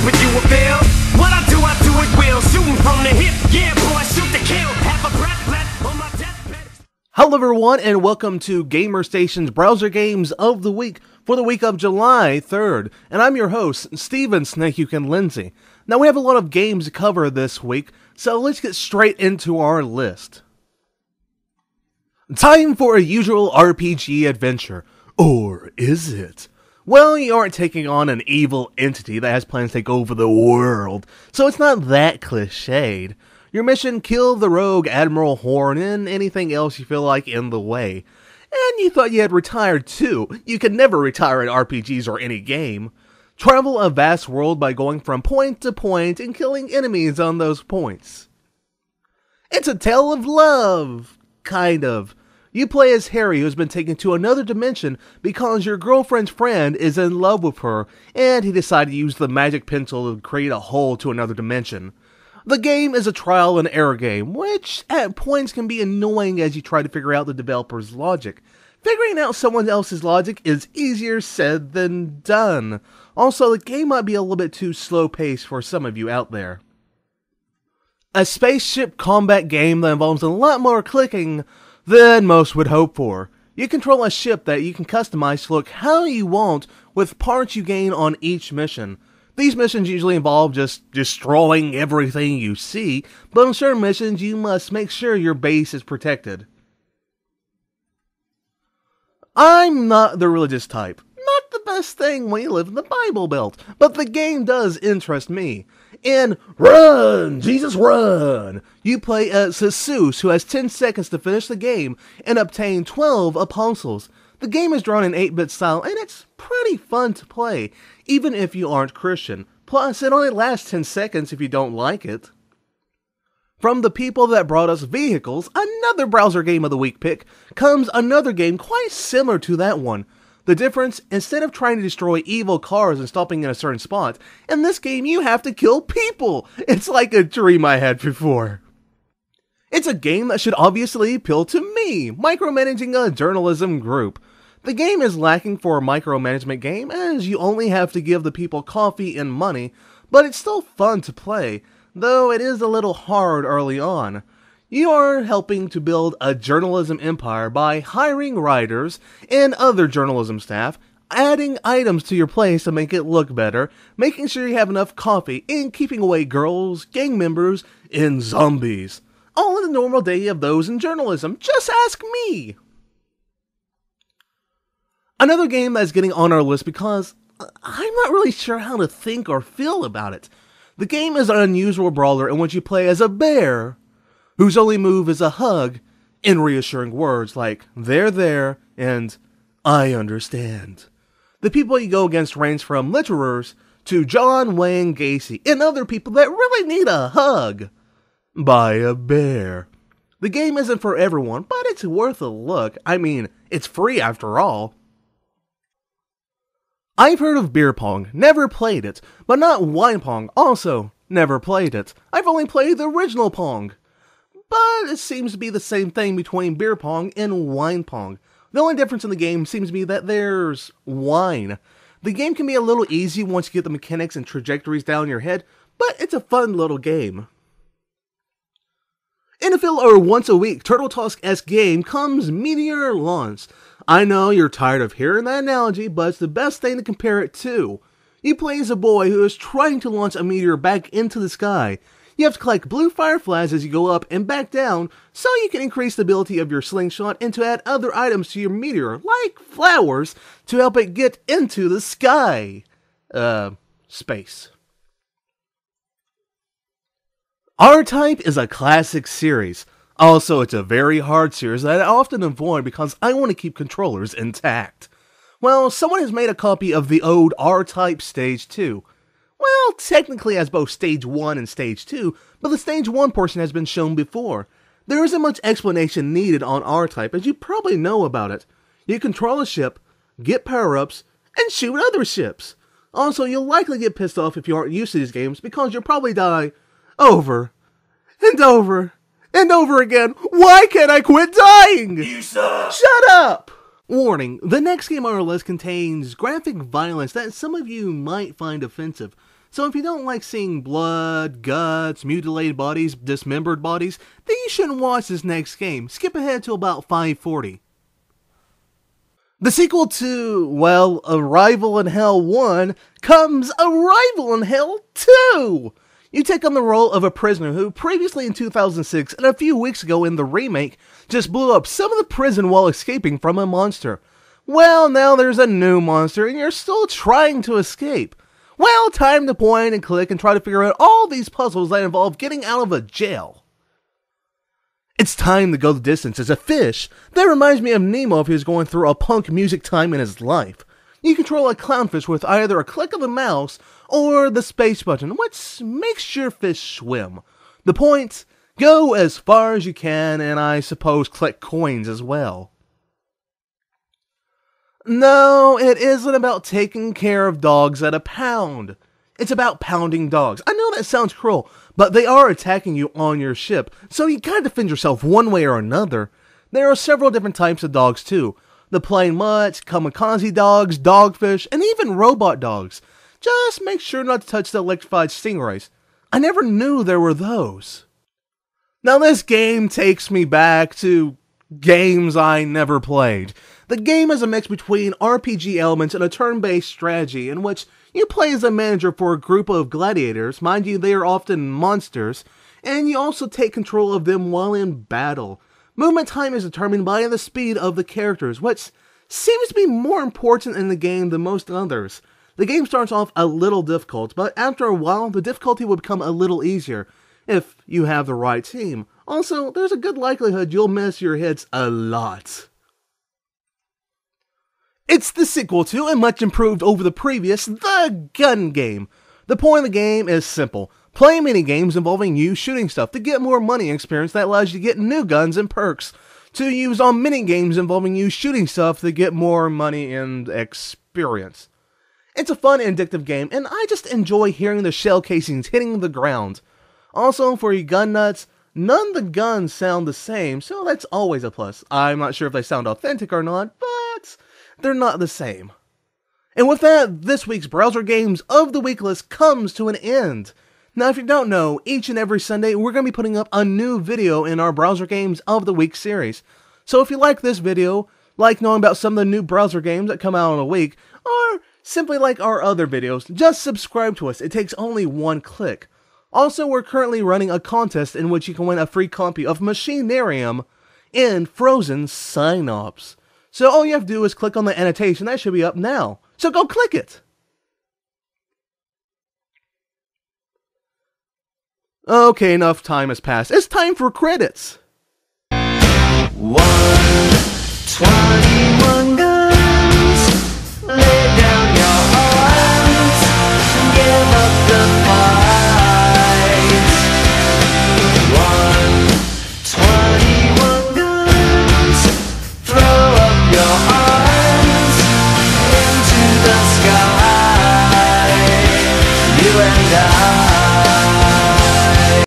stupid you will feel. What I do it will. Shooting from the hip, yeah boy, shoot to kill. Have a breath left on my deathbed. Hello everyone, and welcome to Gamer Station's Browser Games of the Week for the week of July 3rd. And I'm your host, Steven SnakeYukin Lindsey. Now we have a lot of games to cover this week, so let's get straight into our list. Time for a usual RPG adventure. Or is it? Well, you aren't taking on an evil entity that has plans to take over the world, so it's not that cliched. Your mission, kill the rogue Admiral Horn and anything else you feel like in the way. And you thought you had retired too. You can never retire in RPGs or any game. Travel a vast world by going from point to point and killing enemies on those points. It's a tale of love, kind of. You play as Harry, who's been taken to another dimension because your girlfriend's friend is in love with her, and he decided to use the magic pencil to create a hole to another dimension. The game is a trial and error game, which at points can be annoying as you try to figure out the developer's logic. Figuring out someone else's logic is easier said than done. Also, the game might be a little bit too slow-paced for some of you out there. A spaceship combat game that involves a lot more clicking than most would hope for. You control a ship that you can customize to look how you want with parts you gain on each mission. These missions usually involve just destroying everything you see, but on certain missions you must make sure your base is protected. I'm not the religious type. Not the best thing when you live in the Bible Belt, but the game does interest me. In Run! Jesus Run! You play as Jesus, who has 10 seconds to finish the game and obtain 12 apostles. The game is drawn in 8-bit style, and it's pretty fun to play, even if you aren't Christian. Plus, it only lasts 10 seconds if you don't like it. From the people that brought us Vehicles, another Browser Game of the Week pick, comes another game quite similar to that one. The difference, instead of trying to destroy evil cars and stopping in a certain spot, in this game you have to kill people. It's like a dream I had before. It's a game that should obviously appeal to me, micromanaging a journalism group. The game is lacking for a micromanagement game, as you only have to give the people coffee and money, but it's still fun to play, though it is a little hard early on. You are helping to build a journalism empire by hiring writers and other journalism staff, adding items to your place to make it look better, making sure you have enough coffee, and keeping away girls, gang members, and zombies. All in the normal day of those in journalism. Just ask me! Another game that's getting on our list because I'm not really sure how to think or feel about it. The game is an unusual brawler in which you play as a bear, whose only move is a hug and reassuring words like, "They're there," and "I understand." The people you go against range from litterers to John Wayne Gacy and other people that really need a hug by a bear. The game isn't for everyone, but it's worth a look. I mean, it's free after all. I've heard of beer pong, never played it, but not wine pong, also never played it. I've only played the original pong. But it seems to be the same thing between beer pong and wine pong. The only difference in the game seems to be that there's wine. The game can be a little easy once you get the mechanics and trajectories down your head, but it's a fun little game. In a filler once a week Turtle Talk-esque game comes Meteor Launch. I know you're tired of hearing that analogy, but it's the best thing to compare it to. You play as a boy who is trying to launch a meteor back into the sky. You have to collect blue fireflies as you go up and back down, so you can increase the ability of your slingshot and to add other items to your meteor, like flowers, to help it get into the sky. Space. R-Type is a classic series. Also, it's a very hard series that I often avoid because I want to keep controllers intact. Well, someone has made a copy of the old R-Type Stage 2. Well, technically as both Stage 1 and Stage 2, but the Stage 1 portion has been shown before. There isn't much explanation needed on R-Type, as you probably know about it. You control a ship, get power-ups, and shoot other ships. Also, you'll likely get pissed off if you aren't used to these games, because you'll probably die over and over and over again. Why can't I quit dying? You suck! Shut up! Warning, the next game on our list contains graphic violence that some of you might find offensive. So if you don't like seeing blood, guts, mutilated bodies, dismembered bodies, then you shouldn't watch this next game. Skip ahead to about 540. The sequel to, well, Arrival in Hell 1 comes Arrival in Hell 2! You take on the role of a prisoner who previously in 2006 and a few weeks ago in the remake just blew up some of the prison while escaping from a monster. Well, now there's a new monster and you're still trying to escape. Well, time to point and click and try to figure out all these puzzles that involve getting out of a jail. It's time to go the distance as a fish. That reminds me of Nemo if he was going through a punk music time in his life. You control a clownfish with either a click of the mouse or the space button, which makes your fish swim. The point, go as far as you can and I suppose collect coins as well. No, it isn't about taking care of dogs at a pound. It's about pounding dogs. I know that sounds cruel, but they are attacking you on your ship, so you gotta defend yourself one way or another. There are several different types of dogs too. The plain mutts, kamikaze dogs, dogfish, and even robot dogs. Just make sure not to touch the electrified stingrays. I never knew there were those. Now this game takes me back to games I never played. The game is a mix between RPG elements and a turn-based strategy in which you play as a manager for a group of gladiators. Mind you, they are often monsters, and you also take control of them while in battle. Movement time is determined by the speed of the characters, which seems to be more important in the game than most others. The game starts off a little difficult, but after a while, the difficulty will become a little easier, if you have the right team. Also, there's a good likelihood you'll miss your hits a lot. It's the sequel to, and much improved over the previous, the gun game. The point of the game is simple. Play mini-games involving you shooting stuff to get more money experience that allows you to get new guns and perks. To use on mini-games involving you shooting stuff to get more money and experience. It's a fun and addictive game, and I just enjoy hearing the shell casings hitting the ground. Also, for you gun nuts, none of the guns sound the same, so that's always a plus. I'm not sure if they sound authentic or not, but they're not the same. And with that, this week's Browser Games of the Week list comes to an end. Now, if you don't know, each and every Sunday, we're going to be putting up a new video in our Browser Games of the Week series. So if you like this video, like knowing about some of the new browser games that come out in a week, or simply like our other videos, just subscribe to us. It takes only one click. Also, we're currently running a contest in which you can win a free copy of Machinarium in Frozen Synops. So all you have to do is click on the annotation. That should be up now. So go click it! Okay, enough time has passed. It's time for credits! 121